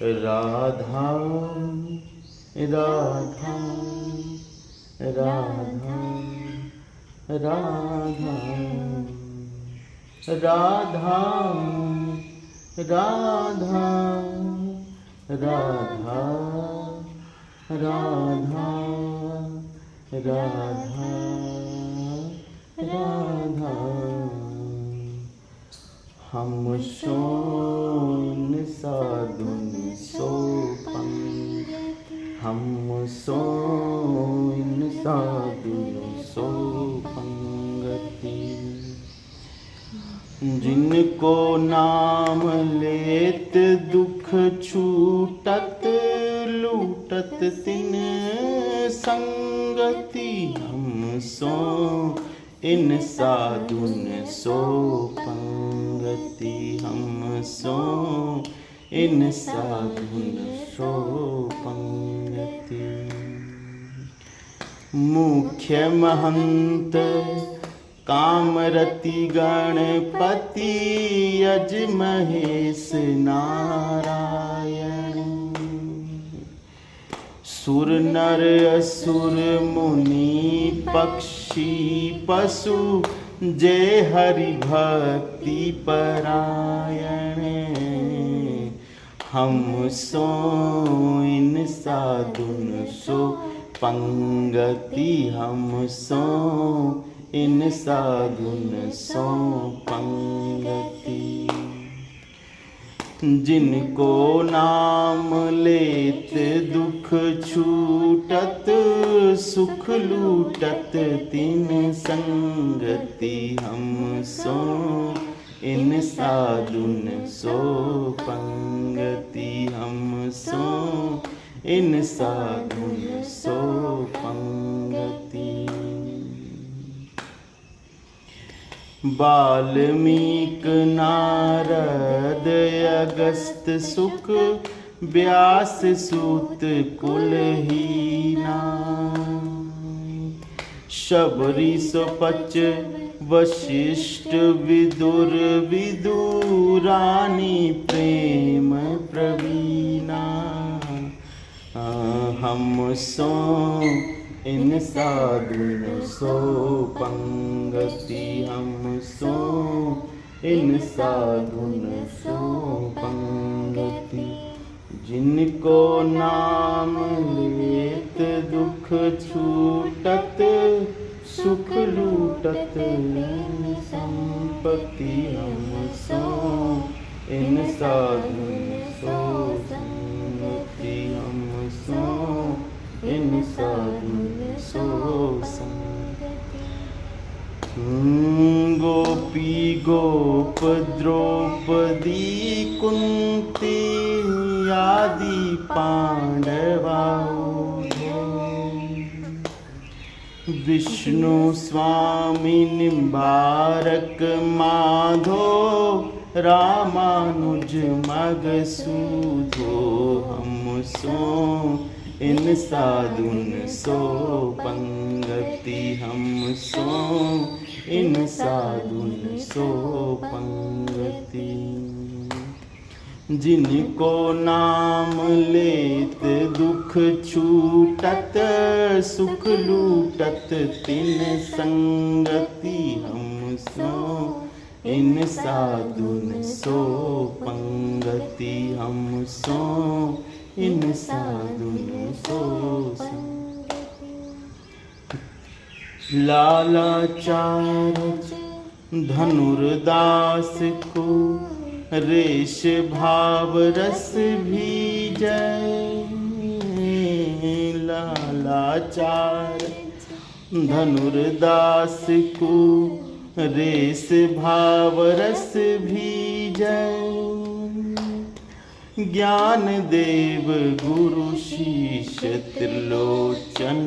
राधा राधा राधा राधा राधा राधा राधा राधा राधा राधा। हम सोन साधुन सो पंग, हम सोन साधुन सो पंगति। जिनको नाम लेत दुख छूटत, लूटत तिन संगति। हम सो इन साधुन सो पंगति, हम सो इन साधुन सो पंगति। मुख्य महंत कामरति गणपति, अज महेश नारायण। सुर नर असुर मुनि पक्षी पशु, जय हरि भक्ति परायण। हम सो इन साधुन सो पंगति, हम सो इन साधुन सो पंगति। जिनको नाम लेत दुख छूटत, सुख लूटत तिन संगति। हम सो इन साधुन सो पंगति, हम सो इन साधुन सो पंगति। वाल्मीक नारद अगस्त सुक, व्यास सूत कुलहीना। शबरी सुपच वशिष्ठ विदुर, विदुरानी प्रेम प्रवीणा। हम सो इन साधुन सो पंगति, हम सो इन साधुन सो पंगति। जिनको नाम लेत दुख छूटत, सुख लूटत संपत्ति। हम सो इन साधुन सो संगति, हम सो इन साधुन सो संगति। गोपी गोप द्रौपदी कुंती, आदि पांडवा। विष्णु स्वामी निम्बारक माधो, रामानुज मगसूधो। हम सो इन साधुन सो पंगति, हम सो इन साधुन सो पंगति। जिनको नाम लेत दुख छूटत, सुख लूटत तिन संगति। हम सो इन साधुन सो पंगति, हम सो इन साधुन सो संगति। लालाचार धनुर्दास को, रेश भाव रस भीजै। लालाचार धनुर्दास को, रेश भाव रस भीजै। ज्ञान देव गुरु शीश त्रिलोचन,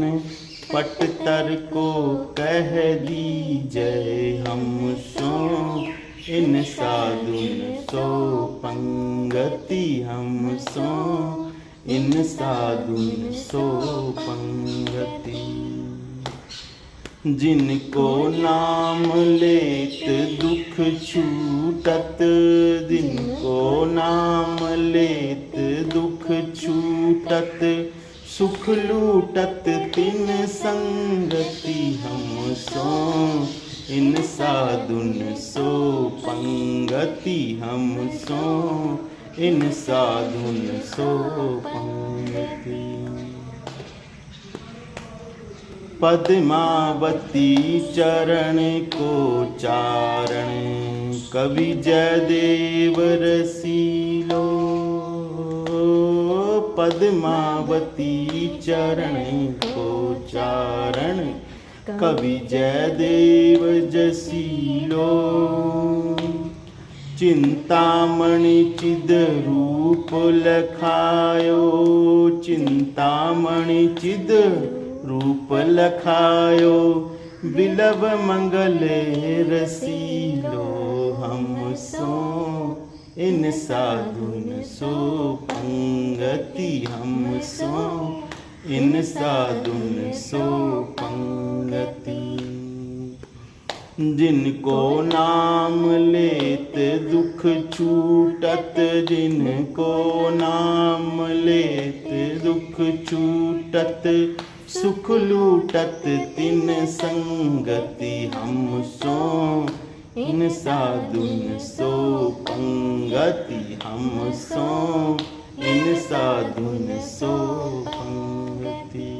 पटतर को कह दीजै। हम सो इन साधुन सो पंगति, हम सो इन साधुन सो पंगति। जिनको नाम लेत दुख छूटत, जिनको नाम लेत दुख छूटत सुख लूटत तिन संगति हम सो इन साधुन सो पंगति हम सो इन साधुन सो पंगति। पद्मावती चरण को चारण कवि जयदेव रसीलो। पद्मावती चरण को चारण कवि जयदेव जसीलो। चिंतामणि चिद रूप लखायो चिंतामणि चिद रूप लखायो बिलव मंगल रसीलो हम सो इन साधुन सो पंगति हम सो इन साधुन सो पंगति। जिनको नाम लेत दुख छूटत जिनको नाम लेत दुख छूटत सुख लूटत तिन संगति हम सो इन साधुन सो पंगति हम सो इन साधुन सो पंगति।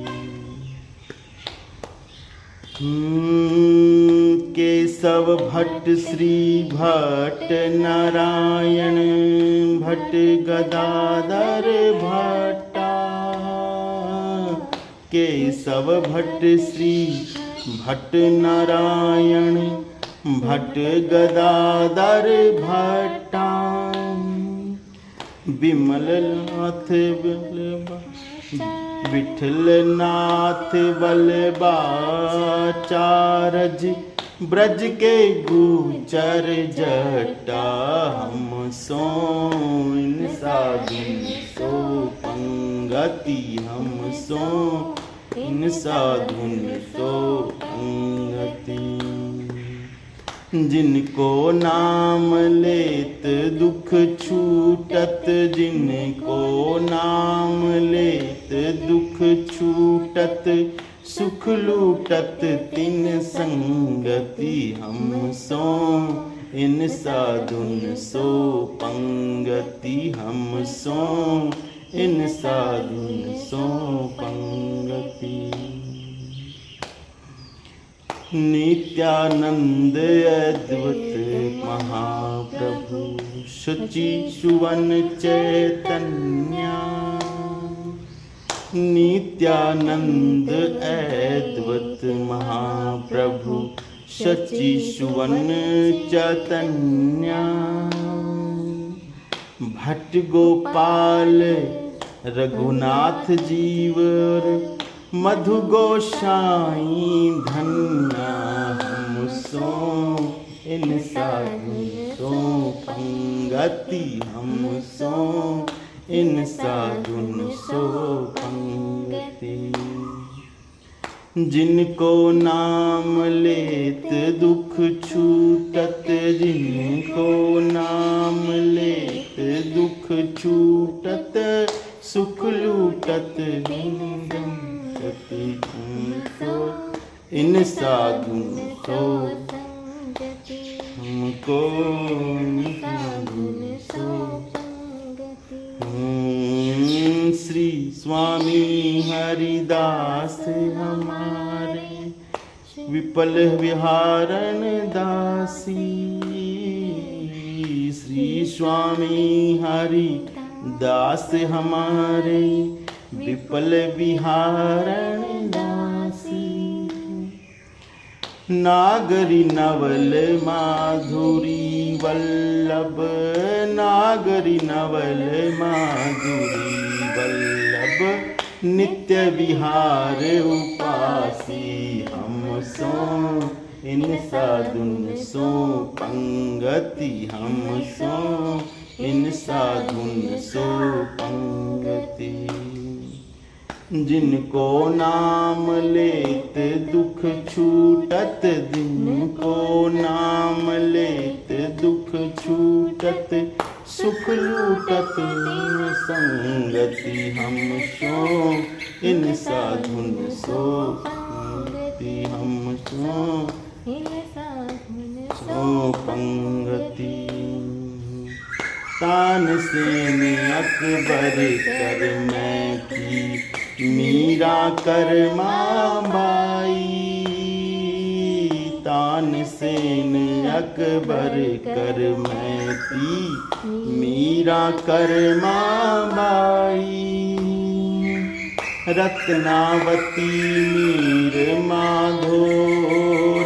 केशव भट्ट श्री भट्ट नारायण भट्ट गदाधर भट्टा। केशव भट्ट श्री भट्ट नारायण भट्ट गदाधर भट्टा। विमल नाथ विठल नाथ बलबाचारज ब्रज के गुचर जटा हम सो इन साधुन सो पंगति हम सो इन साधुन सो पंगति। जिनको नाम लेत दुख छूटत जिनको नाम लेत दुख छूटत सुख लूटत तिन संगति हम सो इन साधुन सो पंगति हम सो इन साधुन सो पंगति। नित्यानंद अद्भुत महाप्रभु शुचि सुवन चैतन्य। नित्यानंद अद्भुत महाप्रभु शुचि सुवन चैतन्य। भट्ट गोपाल रघुनाथ जीवर मधु गोसाई धन्या हम सो इन साधुन सो पंगति हम सो इन साधुन सो पंगति। जिनको नाम लेत दुख छूटत जिनको नाम लेत दुख छूटत सुख लूटत इन साधुन सो हमको साधुन सो। श्री स्वामी हरिदास हमारे विपल विहारण दासी। श्री स्वामी हरिदास हमारे विपल विहारण दासी। नागरी नवल माधुरी वल्लभ नागरी नवल माधुरी वल्लभ नित्य विहार उपासी हम सो इन साधुन सो पंगति हम सो इन साधुन सो पंगति। जिनको नाम लेत दुख छूटत जिनको नाम लेत दुख छूटत सुख लूटत संगति हम सो इन साधुन सो पंगति हम सो पंगति। तानसेन अकबर कर मैं की मीरा कर माबाई। तानसेन अकबर कर मैं की मीरा कर माबाई। रत्नावती मीर माधो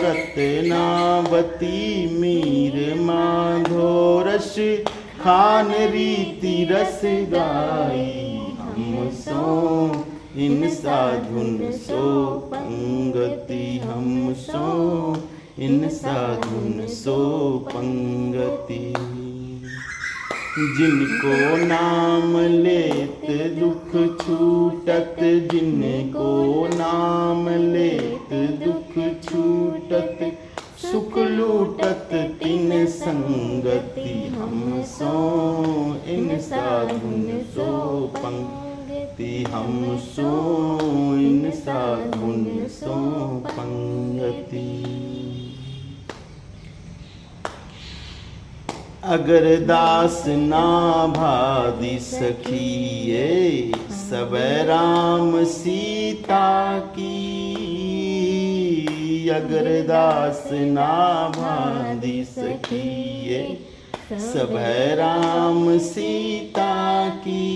रत्नावती मीर माधो रस खान रीति रस गाई। हम सो इन साधुन सो पंगति हम सो इन साधुन सो पंगति। जिनको नाम लेत दुख छूटत जिनको नाम लेत दुख छूटत सुख लूटत तिन संगति हम सो इन साधुन सो पंगति हम सो इन साधुन सो पंगति। अगर दास ना भादी सखिए सब राम सीता की। अगर दास ना भादी सखिए सब राम सीता की।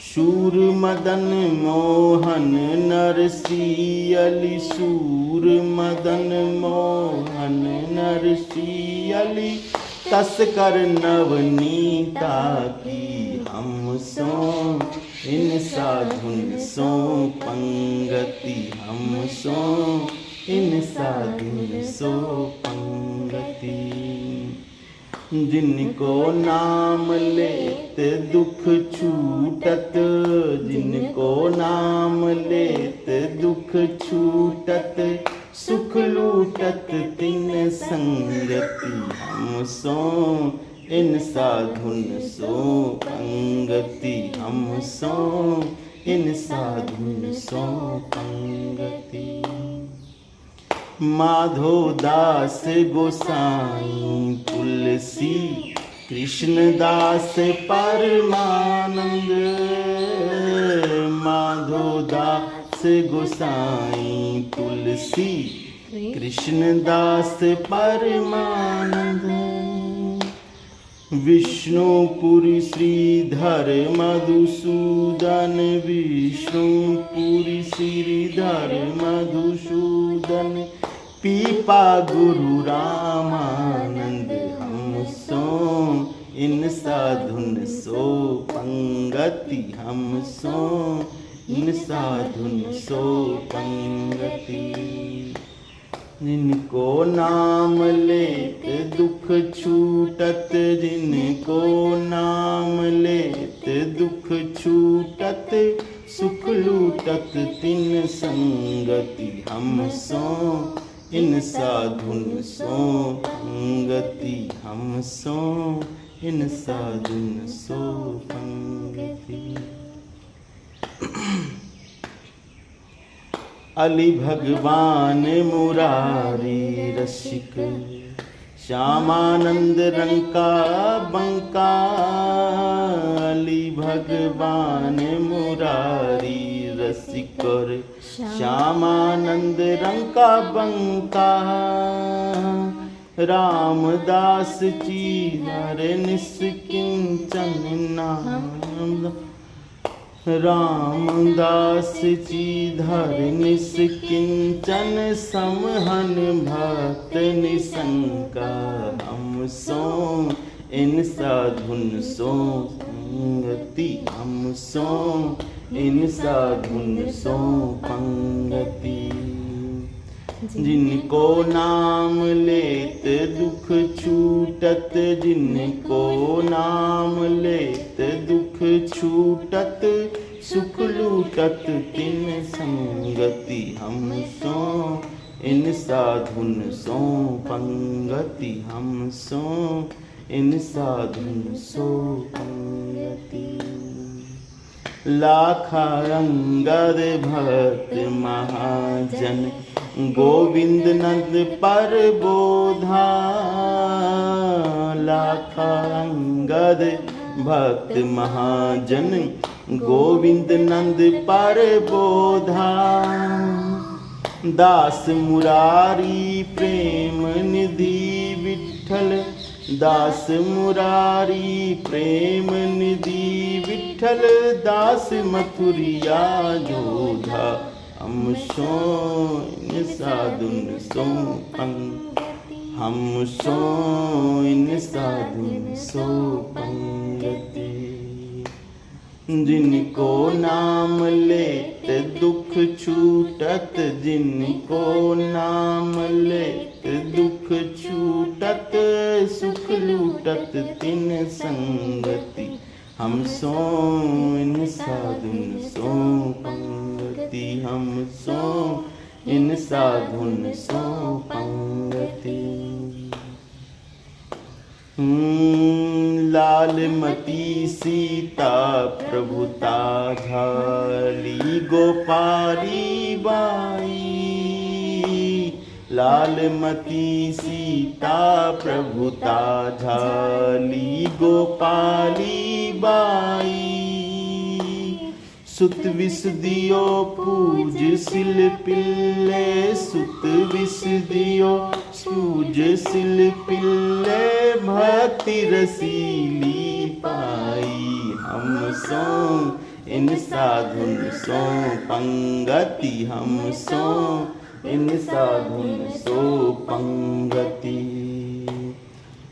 शूर मदन मोहन नरसियली शूर मदन मोहन नरसियली तस्कर नवनीता की। हम सो इन साधुन सो पंगति हम सो इन साधुन सो पंगति। जिनको नाम लेत दुख छूटत जिनको नाम लेत दुख छूटत सुख लूटत तिन संगति हम सो इन साधुन सो पंगति हम सो इन साधुन सो पंगति। माधो दास गोसाई तुलसी कृष्ण दास परमानंद। माधो दास गोसाई तुलसी कृष्ण दास परमानंद। विष्णुपुरी श्रीधर मधुसूदन विष्णुपुरी श्रीधर मधुसूदन। पीपा गुरु रामानंद हम सो इन साधुन सो पंगति हम सो इन साधुन सो पंगति। जिनको नाम लेत दुख छूटत जिनको नाम लेत दुख छूटत सुख लूटत तिन संगति हम सो इन साधुन सो पंगति हम सो इन साधुन सो पंगति। अली भगवान मुरारी रसिक श्यामानंद रंका बंका। अली भगवान मुरारी रसिक और श्यामानंद रंका बंका। रामदास चीर निष्किंचन नाम। रामदास चीधर निष्किंचन समहन भक्त निशंका। हम सो इन साधुन सो पंगति हम सो इन साधुन सो पंगति। जिनको नाम लेत दुख छूटत जिनको नाम लेत दुख छूटत सुख लूटत तिन संगति हम सो इन साधुन सो पंगति हम सो इन साधुन सो पंगति। लाखा अंगद भक्त महाजन गोविंद नंद पर बोधा। लाखा अंगद भक्त महाजन गोविंद नंद पर बोधा। दास मुरारी प्रेम निधि विठ्ठल, दास मुरारी प्रेम निधि विठ्ठल। दास मथुरिया जोधा, हम सो इन साधुन सो पंगति, हम सो इन साधुन सो पंगति। जिनको नाम लेत दुख छूटत, जिनको नाम लेत दुख छूटत। सुख लूटत तिन संगति, हम सो इन साधुन सो पंगति, हम सो इन साधुन सो पंगति। लालमती सीता प्रभुता झाली गोपाली बाई। लालमती सीता प्रभुता झाली गोपाली बाई। सुत विस दियो पूज सिल पिल्ले, सुत विस दियो पूज सिल पिल्ले। भक्ति रसीली पाई, हम सो इन साधुन सो पंगति, हम सो इन साधुन सो पंगति।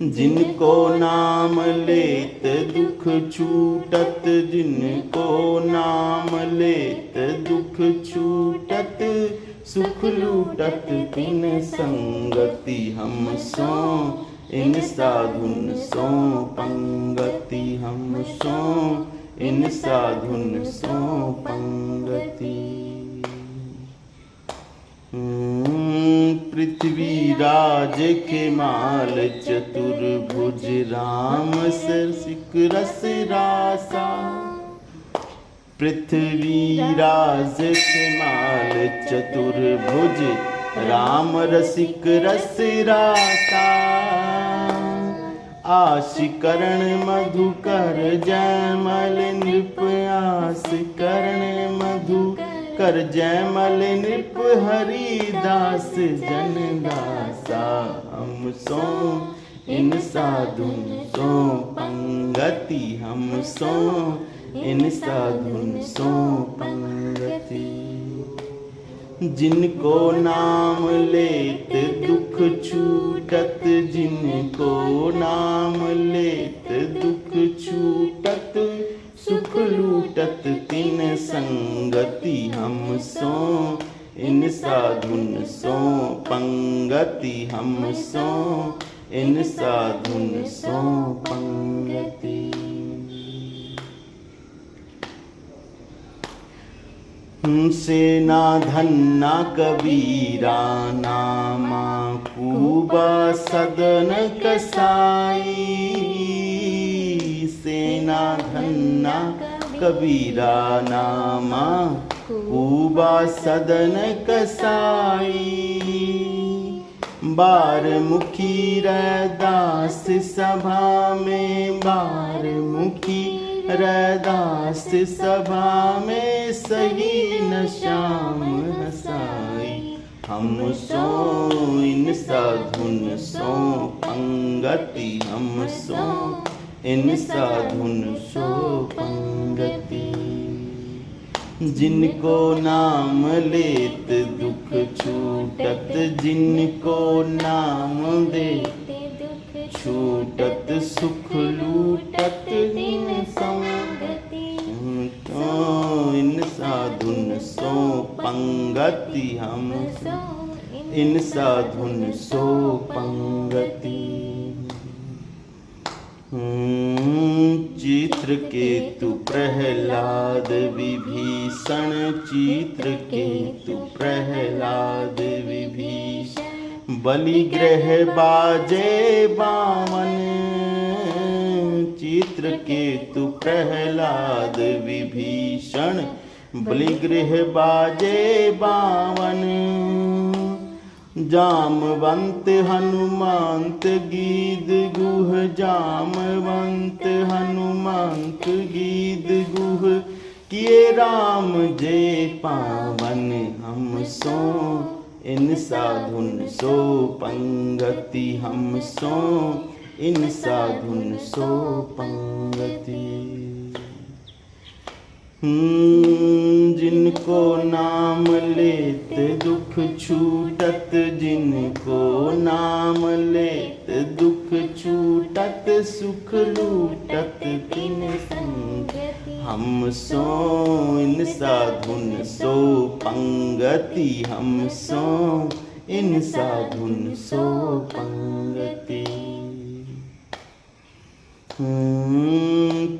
जिनको नाम लेत दुख छूटत, जिनको नाम लेत दुख छूटत। सुख लूटत तिन संगति, हम सो इन साधुन सो पंगति, हम सो इन साधुन सो पंगति। पृथ्वीराज के माल चतुर्भुज, राम सिक रस रासा। पृथ्वीराज के माल चतुर्भुज, राम रसिक रस रासा। आश करण मधुकर जयमल नृप, आस करण मधुकर जयमल नृप। हरिदास जनदासा, हम सो इन साधुन सो पंगति, हम सो इन साधुन सो पंगति। जिनको नाम लेत दुख छूटत, जिनको नाम लेत दुख छूटत। सुख लूटत तिन संगति, हम सो इन साधुन सो पंगति, हम सो इन साधुन सो पंगति। सेना धन्ना कबीरा नामा, खूबा सदन कसाई। सेना धन्ना कबीरा नामा, खूबा सदन कसाई। बार मुखी रैदास सभा में, बार मुखी रैदास सभा में। सही न श्याम हसाई, हम सो इन साधुन सो पंगति, हम सो इन साधुन सो पंगति। जिनको नाम लेत दुख छूटत, जिनको नाम देत छूटत। सुख लूटत इन संगति, तो इन साधुन सो पंगति, हम इन साधुन सो पंगति। चित्रकेतु प्रहलाद विभीषण, चित्रकेतु प्रहलाद विभीषण। बलिग्रह बाजे बावन, चित्रकेतु प्रहलाद विभीषण बलिगृह बाजे बावन जामवंत हनुमंत गीत गुह जामवंत हनुमंत गीत गुह किए राम जय पावन हम सो इन साधुन सो पंगति हम सो इन साधुन सो पंगति। जिनको नाम लेत दुख छूटत जिनको नाम लेत दुख छूटत सुख लूटत तिन संगति हम सो इन साधुन सो पंगति हम सो इन साधुन सो पंगति।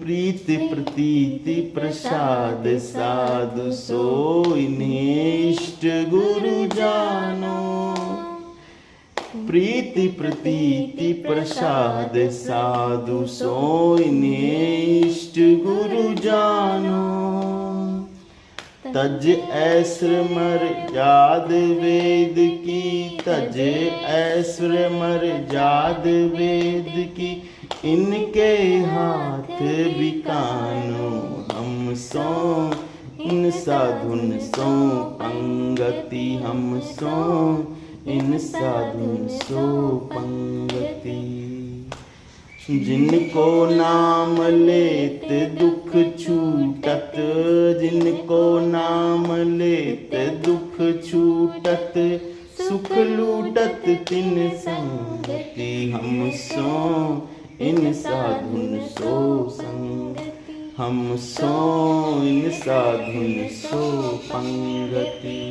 प्रीति प्रतीति प्रसाद साधु सोई निष्ठ गुरु जानो प्रीति प्रतीति प्रसाद साधु सोई निष्ठ गुरु जानो तज ऐश्वर्य मर्याद वेद की तज ऐश्वर्य मर्याद वेद की इनके हाथ बिकानो हम सो इन साधुन सो पंगति हम सो इन साधुन सो पंगति। जिनको नाम लेत दुख छूटत जिनको नाम लेत दुख छूटत सुख लूटत तिन संगति हम सो इन साधुन सो संगति हम सो इन साधुन सो पंगति।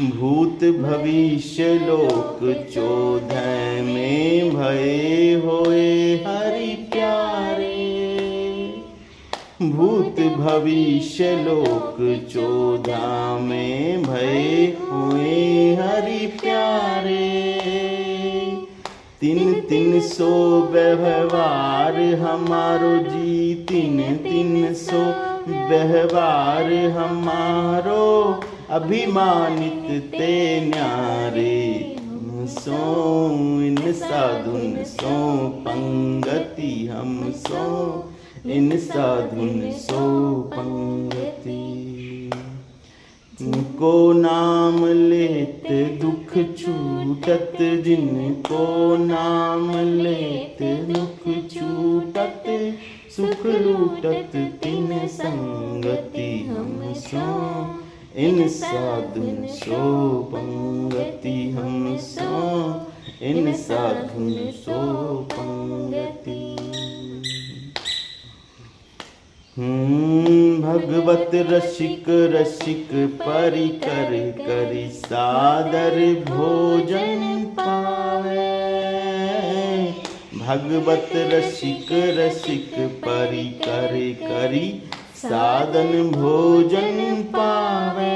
भूत भविष्य लोक चौदह में भये होए हरि प्यारे भूत भविष्य लोक चौदह में भये होए हरि प्यारे। तिन तिन सो व्यवहार हमारो जी तिन तिन सो व्यवहार हमारो अभिमानित ते न्यारे सो इन साधुन सो पंगति हम सो इन साधुन सो पंगति। जिनको नाम लेत दुख छूटत जिनको नाम लेत दुख छूटत सुख लूटत तिन संगति हम सो इन साधुन सो पंगति हम सो इन साधुन सो पंगति। भगवत रसिक रसिक परिकर करि सादर भोजन पावे भगवत रसिक रसिक परिकर करि सादन भोजन पावे।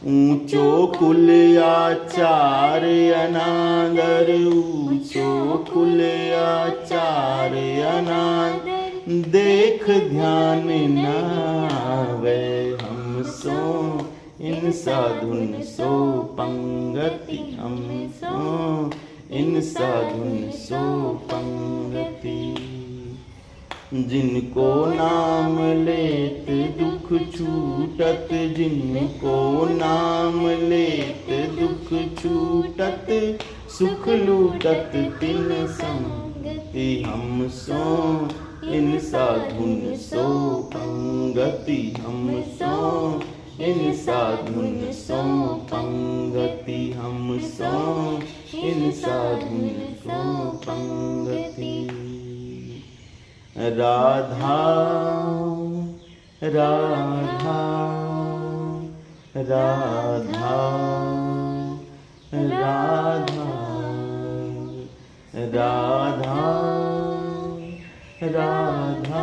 ऊंचो कुल आचार अनादर ऊंचो कुल आचार अनादर देख ध्यान नावे हम सो इन साधुन सो पंगति हम सो इन साधुन सो पंगति। जिनको नाम लेत दुख छूटत जिनको नाम लेत दुख छूटत सुख लूटत तिन संगति हम सो इन साधुन सो पंगति हम सो इन साधुन सो पंगति हम सो इन साधुन सो पंगति। राधा राधा राधा राधा राधा राधा राधा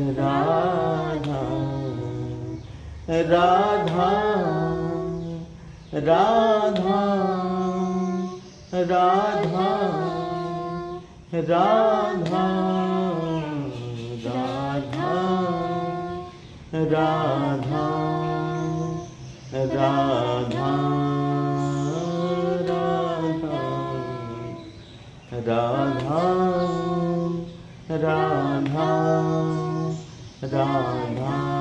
राधा राधा राधा राधा राधा राधा राधा राधा राधा राधा